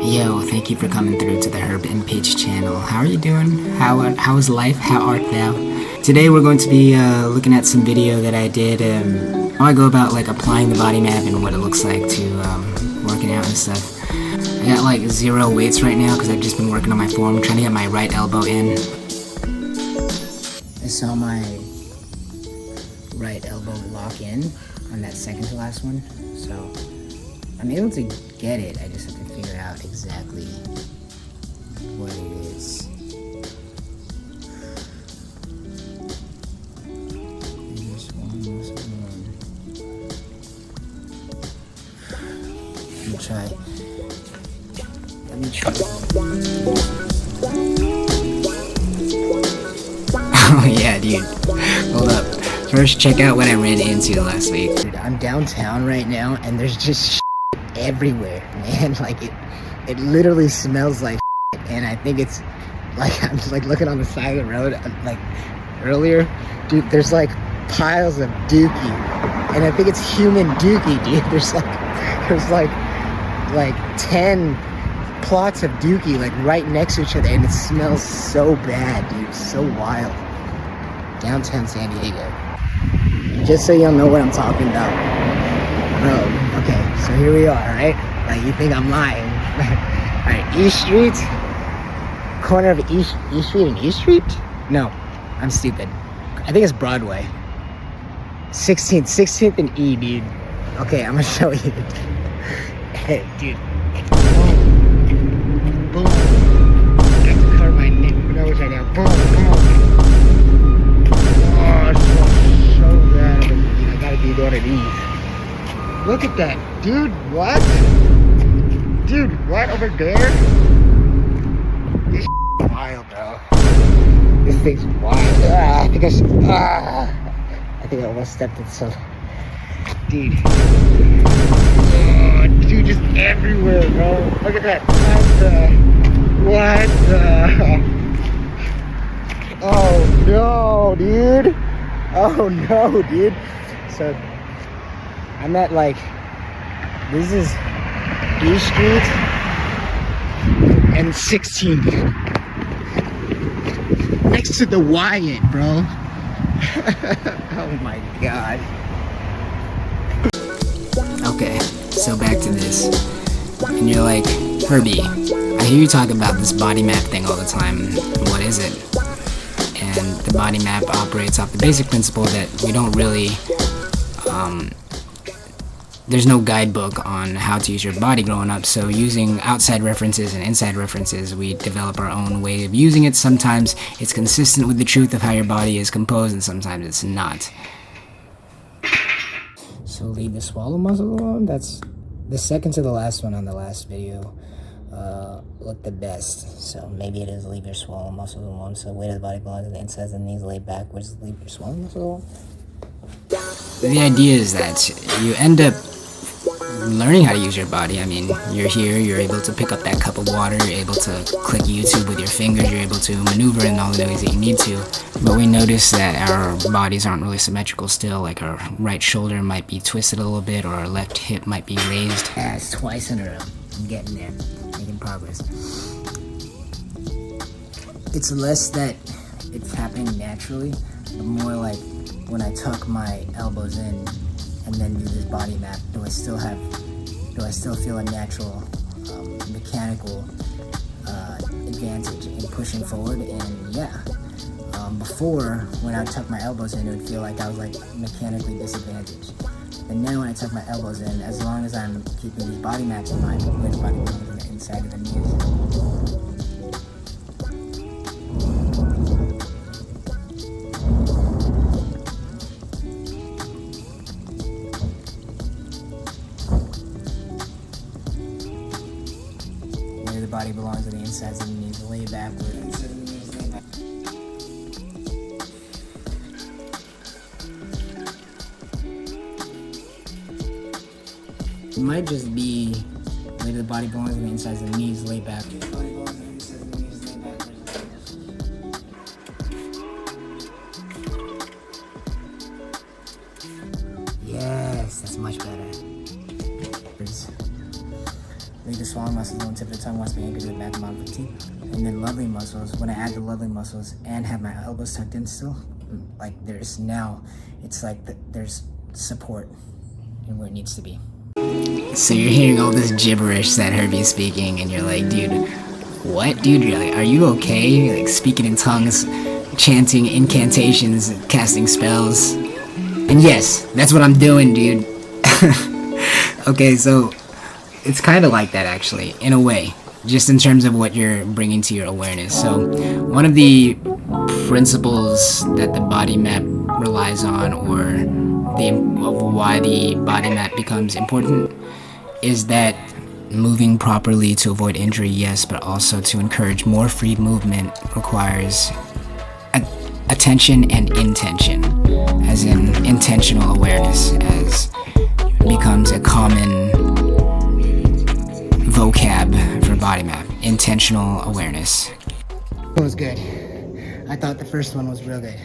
Yo, thank you for coming through to the Herb and Pitch channel. How are you doing? How is life? How art thou? Today we're going to be looking at some video that I did, how I go about like applying the body map and what it looks like to working out and stuff. I got like 0 weights right now because I've just been working on my form, trying to get my right elbow in. I saw my right elbow lock in on that second to last one, so I'm able to get it. I just have to figure out exactly what it is. Let me try. Oh yeah, dude. Hold up. First, check out what I ran into last week. Dude, I'm downtown right now, and there's just everywhere, man. Like it literally smells like and I think it's like, I'm just like looking on the side of the road like earlier, dude, there's like piles of dookie, and I think it's human dookie, dude. There's like 10 plots of dookie like right next to each other, and it smells so bad, dude. So wild. Downtown San Diego. Just so y'all know what I'm talking about. Bro, okay, so here we are, right? Like, you think I'm lying. Alright, East Street. Corner of East Street and East Street? No, I'm stupid. I think it's Broadway. 16th and E, dude. Okay, I'm gonna show you. Hey, dude. Boom. I have to cover my nose right now. Boom, come on. Oh, it smells so bad. I gotta do one of these. Look at that, dude. What? Dude, what over there? This is wild, bro. This thing's wild. I think I almost stepped in some. Dude. Oh, dude, just everywhere, bro. Look at that. What the? Oh no, dude. Oh no, dude. So I'm at like, this is East Street and 16th. Next to the Wyatt, bro. Oh my god. Okay, so back to this. And you're like, Herbie, I hear you talk about this body map thing all the time. What is it? And the body map operates off the basic principle that we don't really, there's no guidebook on how to use your body growing up, so using outside references and inside references, we develop our own way of using it. Sometimes it's consistent with the truth of how your body is composed, and sometimes it's not. So leave the swallow muscle alone. That's the second to the last one on the last video. Looked the best, so maybe it is leave your swallow muscle alone. So weight of the body belongs to the insides and knees laid backwards. Leave your swallow muscle alone. The idea is that you end up learning how to use your body. I mean, you're here, you're able to pick up that cup of water, you're able to click YouTube with your fingers, you're able to maneuver in all the ways that you need to. But we notice that our bodies aren't really symmetrical still, like our right shoulder might be twisted a little bit, or our left hip might be raised. Yeah, it's twice in a row. I'm getting there, making progress. It's less that it's happening naturally, but more like when I tuck my elbows in and then do this body map, do I still feel a natural mechanical advantage in pushing forward? And yeah, before, when I tuck my elbows in, it would feel like I was like mechanically disadvantaged. And now when I tuck my elbows in, as long as I'm keeping these body maps in mind, where the body goes on the inside of the knees. The body belongs to the insides of the knees, lay backwards. It might just be where the body belongs to the insides of the knees, lay backwards. Yes, that's much better. Leave the swallow muscles, lower tip of the tongue wants to be anchored to the back of my teeth. And then lovely muscles, when I add the lovely muscles and have my elbows tucked in still, like there's now, it's like there's support in where it needs to be. So you're hearing all this gibberish that Herbie's speaking, and you're like, dude, what, dude? You're like, are you okay? You're like speaking in tongues, chanting incantations, casting spells. And yes, that's what I'm doing, dude. Okay, so it's kind of like that actually, in a way, just in terms of what you're bringing to your awareness. So one of the principles that the body map relies on, or of why the body map becomes important, is that moving properly to avoid injury, yes, but also to encourage more free movement requires attention and intention, as in intentional awareness, as becomes a common vocab for body map. Intentional awareness. It was good. I thought the first one was real good.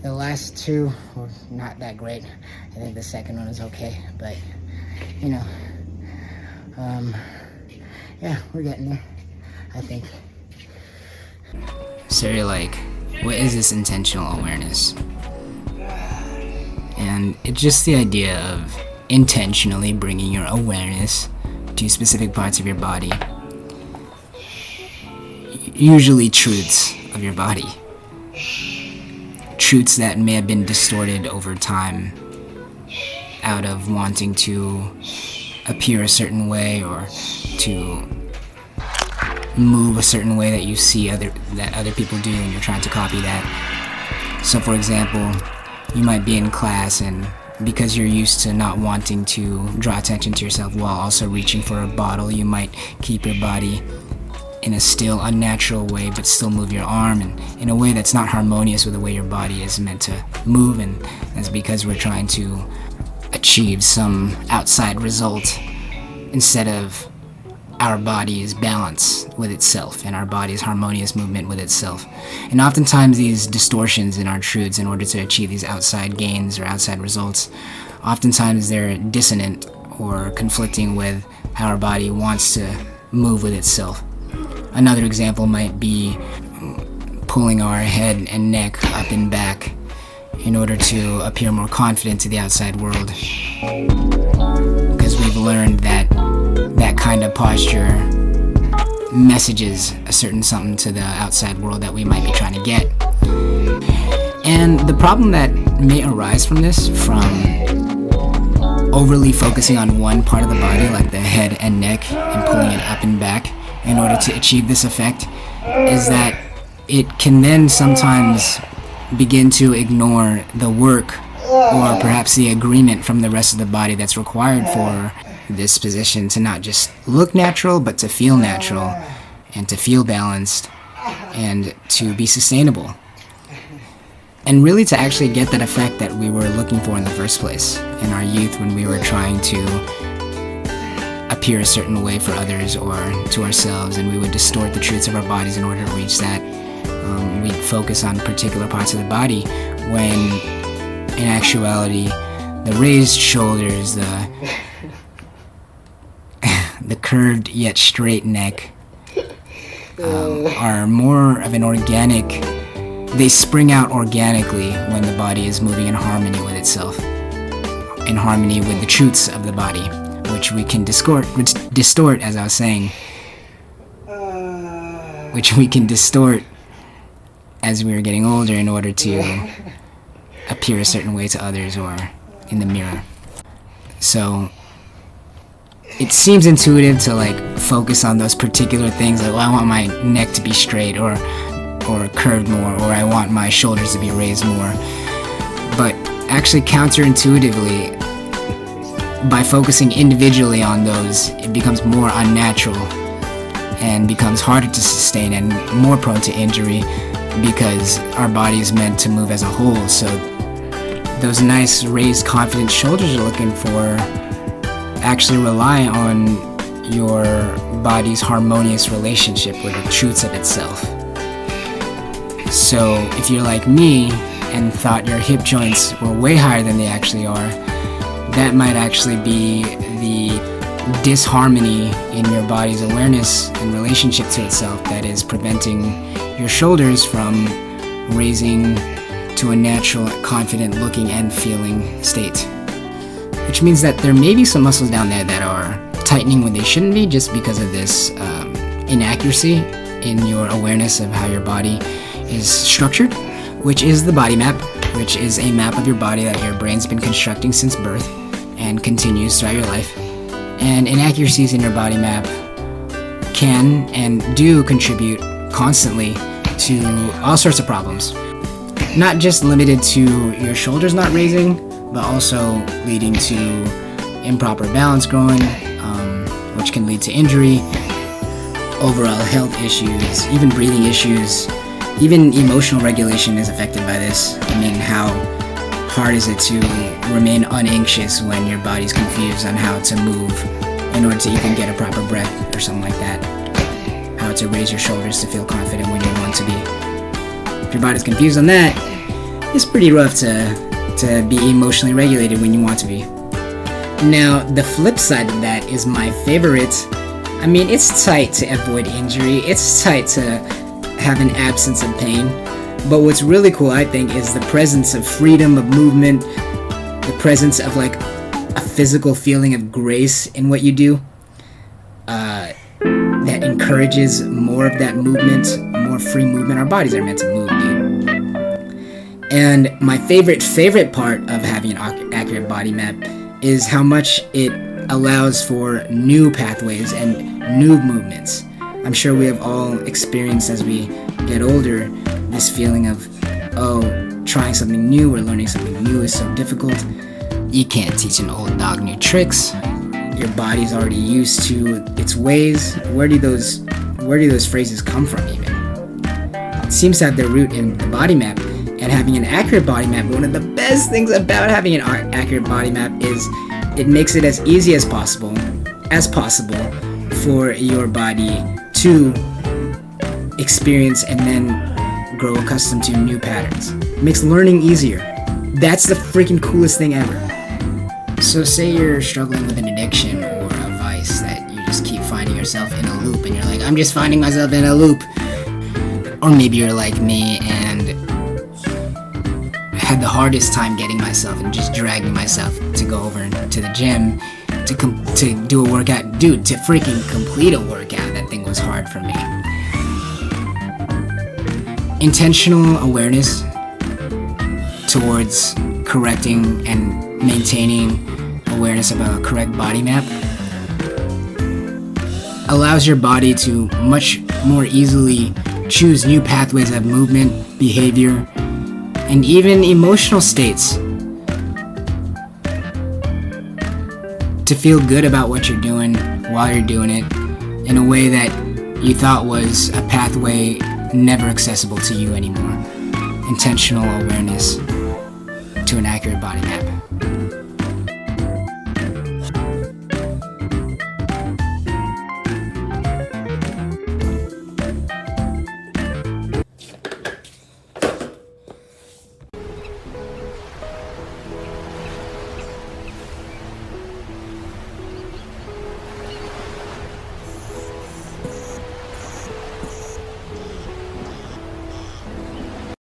The last two were not that great. I think the second one is okay, but you know, yeah, we're getting there, I think. So you're like, what is this intentional awareness? And it's just the idea of intentionally bringing your awareness to specific parts of your body, usually truths of your body, truths that may have been distorted over time out of wanting to appear a certain way, or to move a certain way that you see that other people do, and you're trying to copy that. So for example, you might be in class, and because you're used to not wanting to draw attention to yourself while also reaching for a bottle, you might keep your body in a still, unnatural way, but still move your arm in a way that's not harmonious with the way your body is meant to move. And that's because we're trying to achieve some outside result instead of our body's balance with itself and our body's harmonious movement with itself. And oftentimes these distortions in our truths, in order to achieve these outside gains or outside results, oftentimes they're dissonant or conflicting with how our body wants to move with itself. Another example might be pulling our head and neck up and back in order to appear more confident to the outside world, because we've learned that that kind of posture messages a certain something to the outside world that we might be trying to get. And the problem that may arise from this, from overly focusing on one part of the body, like the head and neck, and pulling it up and back in order to achieve this effect, is that it can then sometimes begin to ignore the work, or perhaps the agreement from the rest of the body that's required for this position to not just look natural, but to feel natural, and to feel balanced, and to be sustainable, and really to actually get that effect that we were looking for in the first place in our youth, when we were trying to appear a certain way for others or to ourselves, and we would distort the truths of our bodies in order to reach that. We'd focus on particular parts of the body, when in actuality the raised shoulders, the curved yet straight neck are more of an organic, they spring out organically when the body is moving in harmony with itself, in harmony with the truths of the body, which we can distort, as I was saying, which we can distort as we were getting older in order to appear a certain way to others or in the mirror. So it seems intuitive to like focus on those particular things, like, well, I want my neck to be straight or curved more, or I want my shoulders to be raised more. But actually counterintuitively, by focusing individually on those, it becomes more unnatural and becomes harder to sustain and more prone to injury, because our body is meant to move as a whole. So those nice raised confident shoulders you're looking for actually rely on your body's harmonious relationship with the truths of itself. So if you're like me and thought your hip joints were way higher than they actually are, that might actually be the disharmony in your body's awareness and relationship to itself that is preventing your shoulders from raising to a natural, confident looking and feeling state. Which means that there may be some muscles down there that are tightening when they shouldn't be, just because of this inaccuracy in your awareness of how your body is structured, which is the body map, which is a map of your body that your brain's been constructing since birth and continues throughout your life. And inaccuracies in your body map can and do contribute constantly to all sorts of problems. Not just limited to your shoulders not raising, but also leading to improper balance growing, which can lead to injury, overall health issues, even breathing issues, even emotional regulation is affected by this. I mean, how hard is it to remain unanxious when your body's confused on how to move in order to even get a proper breath or something like that? How to raise your shoulders to feel confident when you want to be. If your body's confused on that, it's pretty rough to be emotionally regulated when you want to be. Now, the flip side of that is my favorite. I mean, it's tight to avoid injury. It's tight to have an absence of pain. But what's really cool, I think, is the presence of freedom of movement, the presence of like a physical feeling of grace in what you do, that encourages more of that movement, more free movement. Our bodies are meant to move, dude. And my favorite part of having an accurate body map is how much it allows for new pathways and new movements. I'm sure we have all experienced as we get older this feeling of, trying something new or learning something new is so difficult. You can't teach an old dog new tricks. Your body's already used to its ways. Where do those phrases come from even? It seems to have their root in the body map. And having an accurate body map, one of the best things about having an accurate body map is it makes it as easy as possible for your body to experience and then grow accustomed to new patterns. It makes learning easier. That's the freaking coolest thing ever. So say you're struggling with an addiction or a vice that you just keep finding yourself in a loop and you're like, I'm just finding myself in a loop. Or maybe you're like me and had the hardest time getting myself and just dragging myself to go over to the gym to do a workout. Dude, to freaking complete a workout, that thing was hard for me. Intentional awareness towards correcting and maintaining awareness of a correct body map allows your body to much more easily choose new pathways of movement, behavior, and even emotional states to feel good about what you're doing while you're doing it in a way that you thought was a pathway never accessible to you anymore. Intentional awareness to an accurate body map.